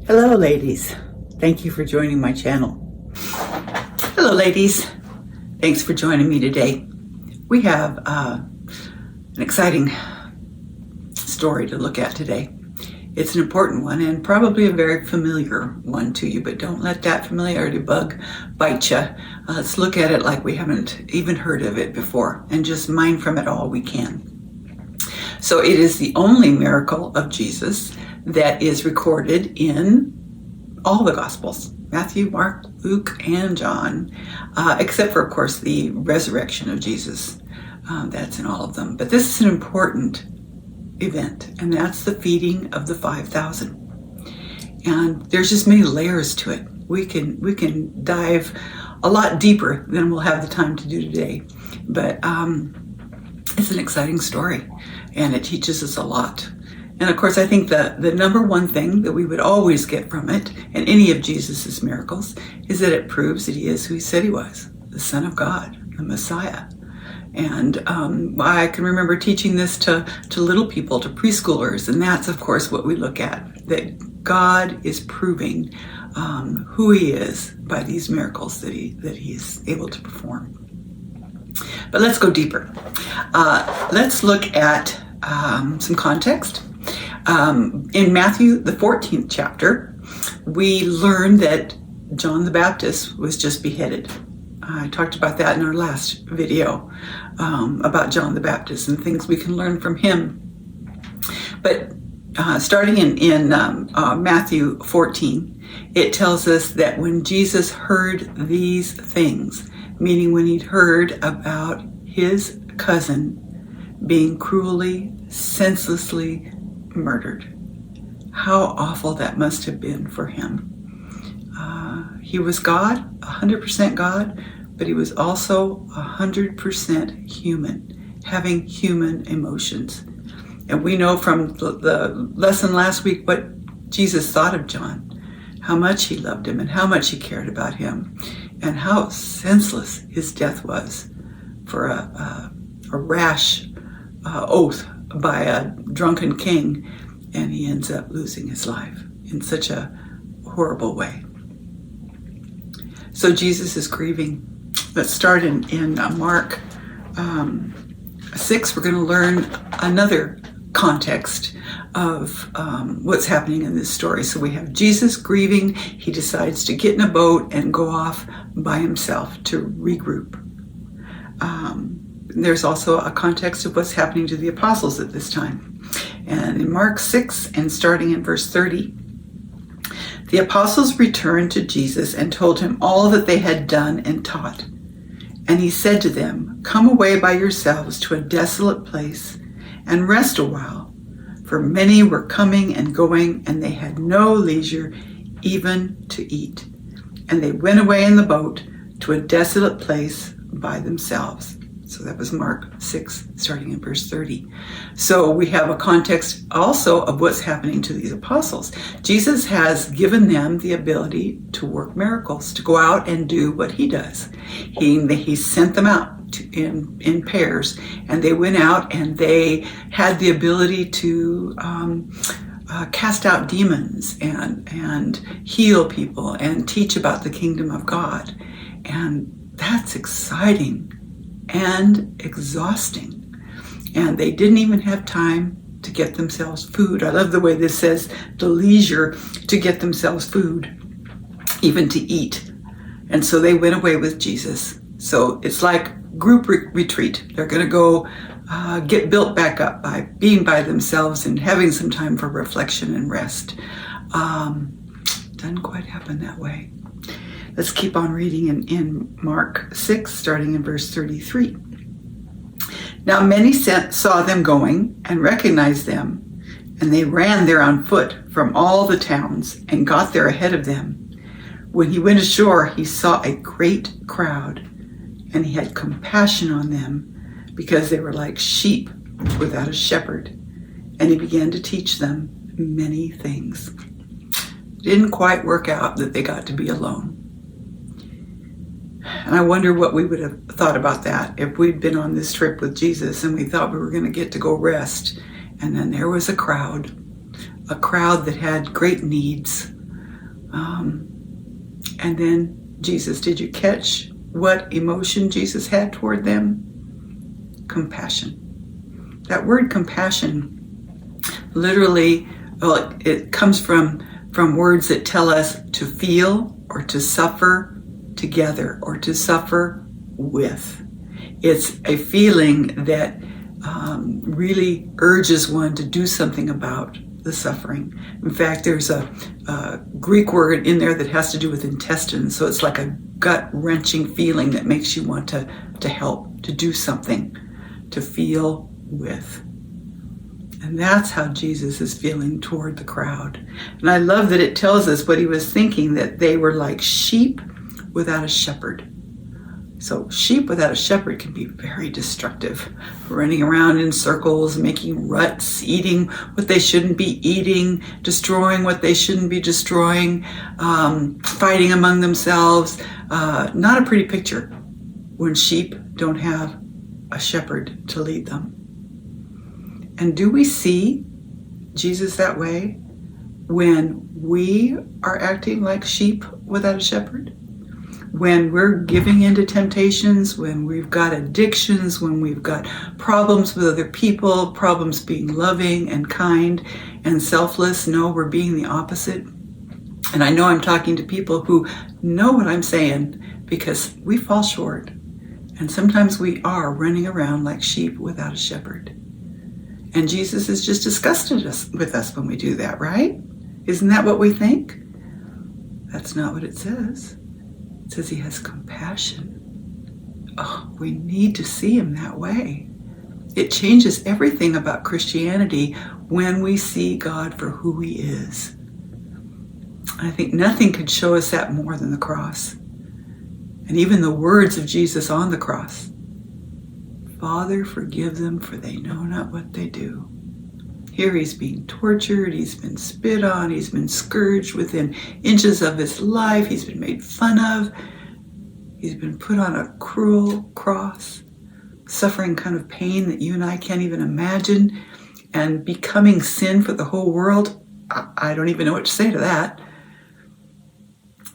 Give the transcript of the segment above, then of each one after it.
Hello, ladies. Thank you for joining my channel. Hello, ladies. Thanks for joining me today. We have an exciting story to look at today. It's an important one and probably a very familiar one to you, but don't let that familiarity bug bite you. Let's look at it like we haven't even heard of it before and just mine from it all we can. So it is the only miracle of Jesus that is recorded in all the Gospels, Matthew, Mark, Luke, and John, except for, of course, the resurrection of Jesus. That's in all of them. But this is an important event, and that's the feeding of the 5,000. And there's just many layers to it. We can dive a lot deeper than we'll have the time to do today. But it's an exciting story, and it teaches us a lot. And of course, I think the number one thing that we would always get from it, and any of Jesus's miracles, is that it proves that he is who he said he was, the Son of God, the Messiah. And I can remember teaching this to little people, to preschoolers, and that's, of course, what we look at, that God is proving who he is by these miracles that he is able to perform. But let's go deeper. Let's look at some context. In Matthew, the 14th chapter, we learn that John the Baptist was just beheaded. I talked about that in our last video about John the Baptist and things we can learn from him. But starting in Matthew 14, it tells us that when Jesus heard these things, meaning when he'd heard about his cousin being cruelly, senselessly murdered, how awful that must have been for him. He was God, 100% God, but he was also 100% human, having human emotions. And we know from the lesson last week what Jesus thought of John, how much he loved him and how much he cared about him, and how senseless his death was for a rash oath by a drunken king, and he ends up losing his life in such a horrible way. So Jesus is grieving. Let's start in Mark 6. We're going to learn another context of what's happening in this story. So we have Jesus grieving. He decides to get in a boat and go off by himself to regroup. There's also a context of what's happening to the apostles at this time. And in Mark 6, and starting in verse 30, the apostles returned to Jesus and told him all that they had done and taught. And he said to them, "Come away by yourselves to a desolate place and rest a while, for many were coming and going, and they had no leisure even to eat. And they went away in the boat to a desolate place by themselves." So that was Mark 6, starting in verse 30. So we have a context also of what's happening to these apostles. Jesus has given them the ability to work miracles, to go out and do what he does. He sent them out in pairs, and they went out and they had the ability to cast out demons and heal people and teach about the kingdom of God. And that's exciting and exhausting. And they didn't even have time to get themselves food. I love the way this says the leisure to get themselves food, even to eat. And so they went away with Jesus. So it's like group retreat. They're going to go get built back up by being by themselves and having some time for reflection and rest. Doesn't quite happen that way. Let's keep on reading in Mark 6, starting in verse 33. Now many saw them going and recognized them, and they ran there on foot from all the towns and got there ahead of them. When he went ashore, he saw a great crowd, and he had compassion on them because they were like sheep without a shepherd, and he began to teach them many things. It didn't quite work out that they got to be alone. And I wonder what we would have thought about that if we'd been on this trip with Jesus and we thought we were going to get to go rest. And then there was a crowd that had great needs, And then Jesus, did you catch what emotion Jesus had toward them? Compassion. That word compassion literally, well, it comes from words that tell us to feel or to suffer together or to suffer with. It's a feeling that really urges one to do something about the suffering. In fact, there's a Greek word in there that has to do with intestines, so it's like a gut-wrenching feeling that makes you want to help, to do something, to feel with. And that's how Jesus is feeling toward the crowd. And I love that it tells us what he was thinking, that they were like sheep without a shepherd. So sheep without a shepherd can be very destructive, running around in circles, making ruts, eating what they shouldn't be eating, destroying what they shouldn't be destroying, fighting among themselves. Not a pretty picture when sheep don't have a shepherd to lead them. And do we see Jesus that way when we are acting like sheep without a shepherd? When we're giving into temptations, when we've got addictions, when we've got problems with other people, problems being loving and kind and selfless? No, we're being the opposite. And I know I'm talking to people who know what I'm saying, because we fall short. And sometimes we are running around like sheep without a shepherd. And Jesus is just disgusted with us when we do that, right? Isn't that what we think? That's not what it says. It says he has compassion. Oh, we need to see him that way. It changes everything about Christianity when we see God for who he is. I think nothing could show us that more than the cross. And even the words of Jesus on the cross. Father, forgive them, for they know not what they do. Here he's being tortured, he's been spit on, he's been scourged within inches of his life, he's been made fun of, he's been put on a cruel cross, suffering kind of pain that you and I can't even imagine, and becoming sin for the whole world. I don't even know what to say to that.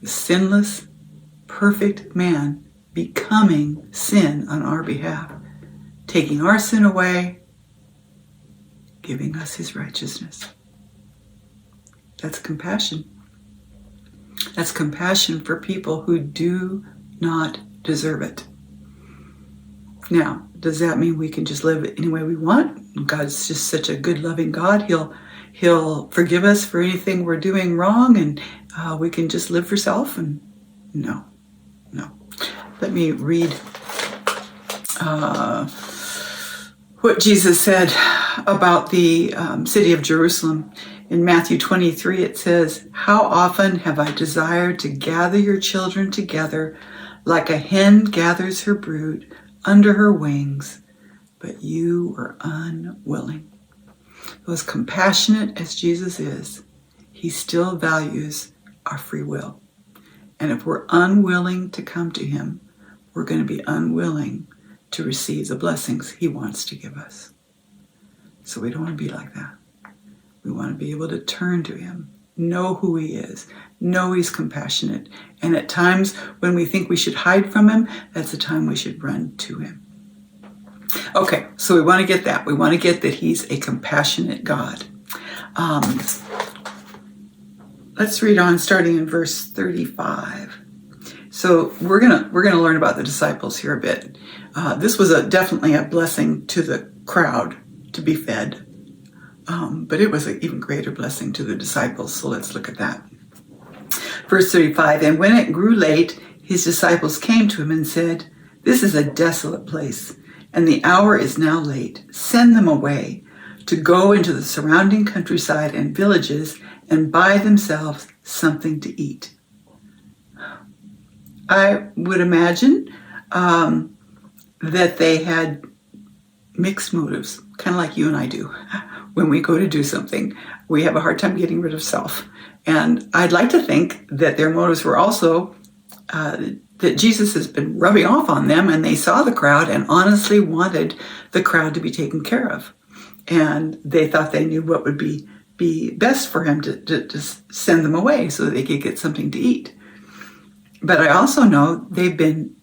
The sinless, perfect man becoming sin on our behalf, taking our sin away, giving us his righteousness. That's compassion. That's compassion for people who do not deserve it. Now, does that mean we can just live any way we want? God's just such a good, loving God. He'll forgive us for anything we're doing wrong, and we can just live for self? And no. Let me read what Jesus said about the city of Jerusalem. In Matthew 23, it says, "How often have I desired to gather your children together like a hen gathers her brood under her wings, but you were unwilling." As compassionate as Jesus is, he still values our free will. And if we're unwilling to come to him, we're going to be unwilling to receive the blessings he wants to give us. So we don't want to be like that. We want to be able to turn to him, know who he is, know he's compassionate. And at times when we think we should hide from him, that's the time we should run to him. Okay, so we want to get that. We want to get that he's a compassionate God. Let's read on, starting in verse 35. So we're gonna learn about the disciples here a bit. This was definitely a blessing to the crowd to be fed, but it was an even greater blessing to the disciples. So let's look at that. Verse 35, "And when it grew late, his disciples came to him and said, 'This is a desolate place, and the hour is now late. Send them away to go into the surrounding countryside and villages and buy themselves something to eat.'" I would imagine that they had mixed motives, kind of like you and I do. When we go to do something, we have a hard time getting rid of self. And I'd like to think that their motives were also that Jesus has been rubbing off on them, and they saw the crowd and honestly wanted the crowd to be taken care of. And they thought they knew what would be be best for him to send them away so that they could get something to eat. But I also know they've been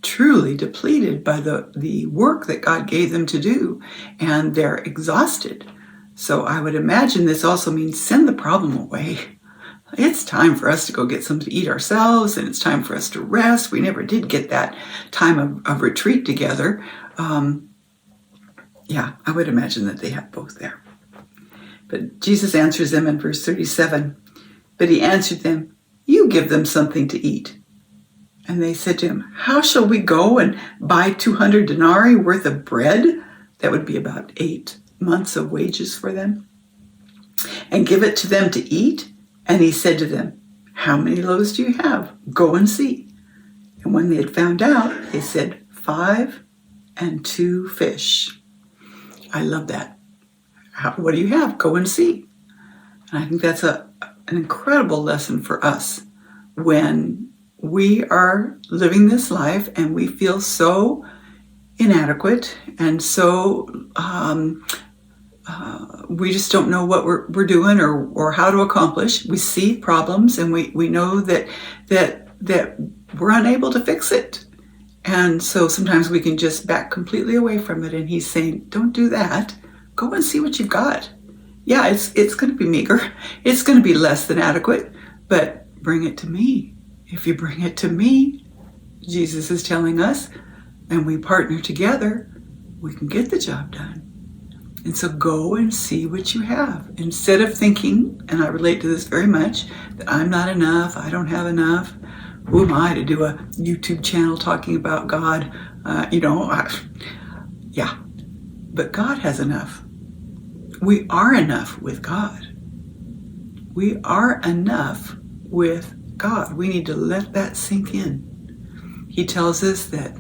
truly depleted by the work that God gave them to do, and they're exhausted. So I would imagine this also means send the problem away. It's time for us to go get something to eat ourselves, and it's time for us to rest. We never did get that time of retreat together. I would imagine that they have both there. But Jesus answers them in verse 37. But he answered them, "You give them something to eat." And they said to him, "How shall we go and buy 200 denarii worth of bread?" That would be about 8 months of wages for them. "And give it to them to eat?" And he said to them, "How many loaves do you have? Go and see." And when they had found out, they said, 5 and 2 fish. I love that. What do you have? Go and see. And I think that's an incredible lesson for us when we are living this life and we feel so inadequate and so we just don't know what we're doing or how to accomplish. We see problems and we know that we're unable to fix it. And so sometimes we can just back completely away from it. And he's saying, don't do that. Go and see what you've got. Yeah, it's going to be meager. It's going to be less than adequate, but bring it to me. If you bring it to me, Jesus is telling us, and we partner together, we can get the job done. And so go and see what you have. Instead of thinking, and I relate to this very much, that I'm not enough, I don't have enough. Who am I to do a YouTube channel talking about God? But God has enough. We are enough with God. We are enough with God. We need to let that sink in. He tells us that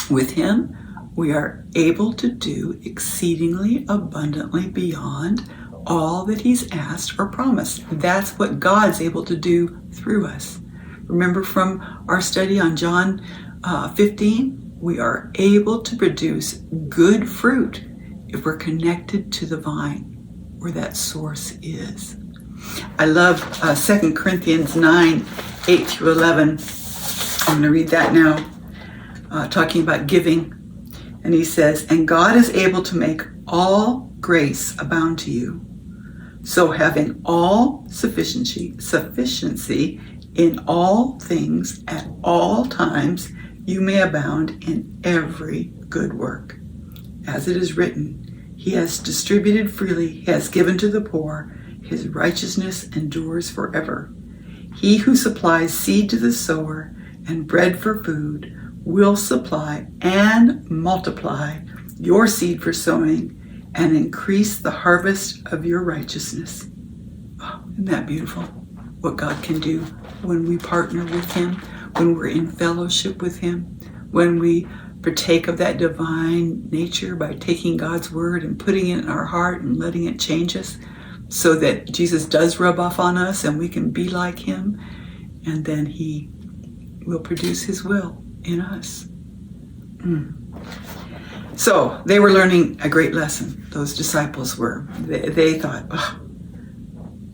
with him, we are able to do exceedingly abundantly beyond all that he's asked or promised. That's what God's able to do through us. Remember from our study on John 15, we are able to produce good fruit if we're connected to the vine where that source is. I love 2 Corinthians 9, 8 through 11. I'm going to read that now, talking about giving. And he says, "And God is able to make all grace abound to you, so having all sufficiency in all things at all times, you may abound in every good work. As it is written, he has distributed freely, he has given to the poor, his righteousness endures forever. He who supplies seed to the sower and bread for food will supply and multiply your seed for sowing and increase the harvest of your righteousness." Oh, isn't that beautiful? What God can do when we partner with him, when we're in fellowship with him, when we partake of that divine nature by taking God's word and putting it in our heart and letting it change us so that Jesus does rub off on us and we can be like him, and then he will produce his will in us. So they were learning a great lesson. Those disciples were. They thought,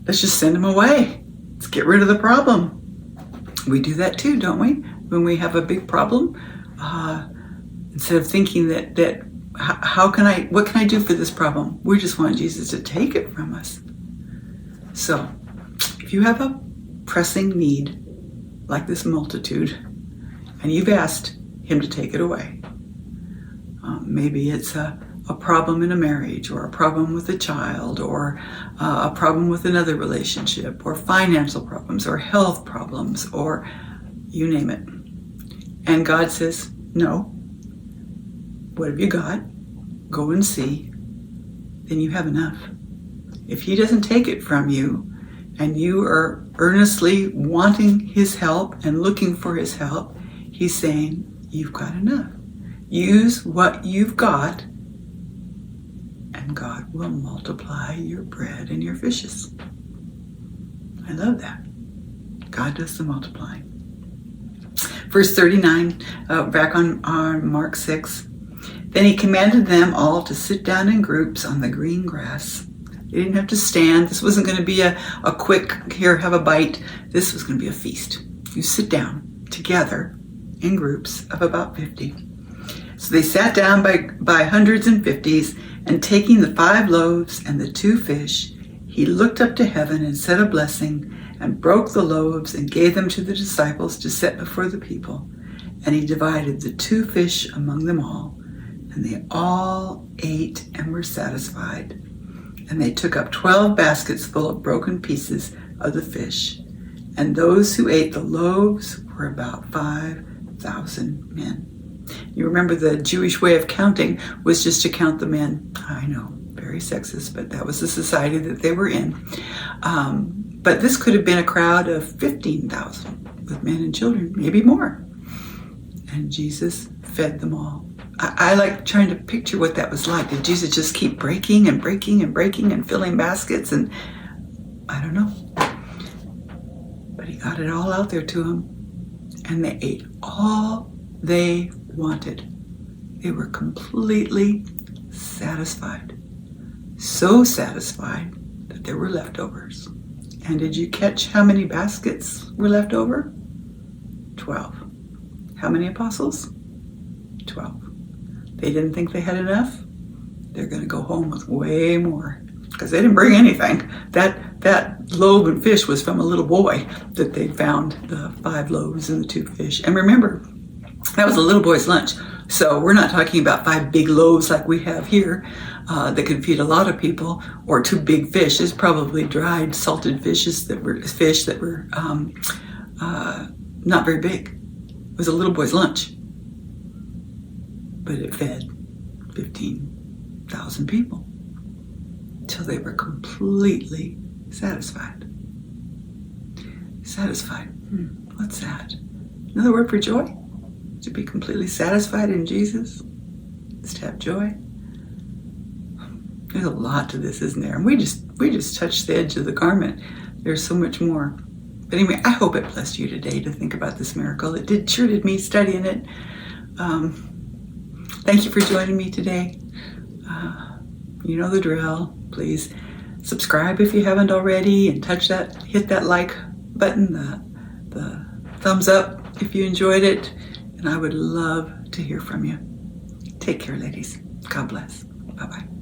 let's just send them away. Let's get rid of the problem. We do that too, don't we? When we have a big problem, instead of thinking that what can I do for this problem? We just want Jesus to take it from us. So if you have a pressing need like this multitude, and you've asked him to take it away, maybe it's a problem in a marriage, or a problem with a child, or a problem with another relationship, or financial problems, or health problems, or you name it. And God says, no. What have you got? Go and see. Then you have enough. If he doesn't take it from you, and you are earnestly wanting his help and looking for his help, he's saying, you've got enough. Use what you've got, and God will multiply your bread and your fishes. I love that. God does the multiplying. Verse 39, back on Mark 6. Then he commanded them all to sit down in groups on the green grass. They didn't have to stand. This wasn't going to be a quick, here, have a bite. This was going to be a feast. You sit down together in groups of about 50. So they sat down by hundreds and fifties, and taking the 5 loaves and the 2 fish, he looked up to heaven and said a blessing and broke the loaves and gave them to the disciples to set before the people. And he divided the 2 fish among them all, and they all ate and were satisfied. And they took up 12 baskets full of broken pieces of the fish. And those who ate the loaves were about 5,000 men. You remember the Jewish way of counting was just to count the men. I know, very sexist, but that was the society that they were in. But this could have been a crowd of 15,000 with men and children, maybe more. And Jesus fed them all. I like trying to picture what that was like. Did Jesus just keep breaking and breaking and breaking and filling baskets? And I don't know. But he got it all out there to them. And they ate all they wanted. They were completely satisfied. So satisfied that there were leftovers. And did you catch how many baskets were left over? 12. How many apostles? 12. They didn't think they had enough. They're going to go home with way more because they didn't bring anything. That loaf and fish was from a little boy that they found, the 5 loaves and the 2 fish. And remember, that was a little boy's lunch. So we're not talking about 5 big loaves like we have here that can feed a lot of people, or 2 big fish. It's probably dried, salted fishes that were not very big. It was a little boy's lunch. But it fed 15,000 people till they were completely satisfied. Satisfied. What's that? Another word for joy? To be completely satisfied in Jesus? Is to have joy? There's a lot to this, isn't there? And we just touched the edge of the garment. There's so much more. But anyway, I hope it blessed you today to think about this miracle. It sure did me studying it. Thank you for joining me today. You know the drill. Please subscribe if you haven't already, and hit that like button, the thumbs up if you enjoyed it. And I would love to hear from you. Take care, ladies. God bless. Bye-bye.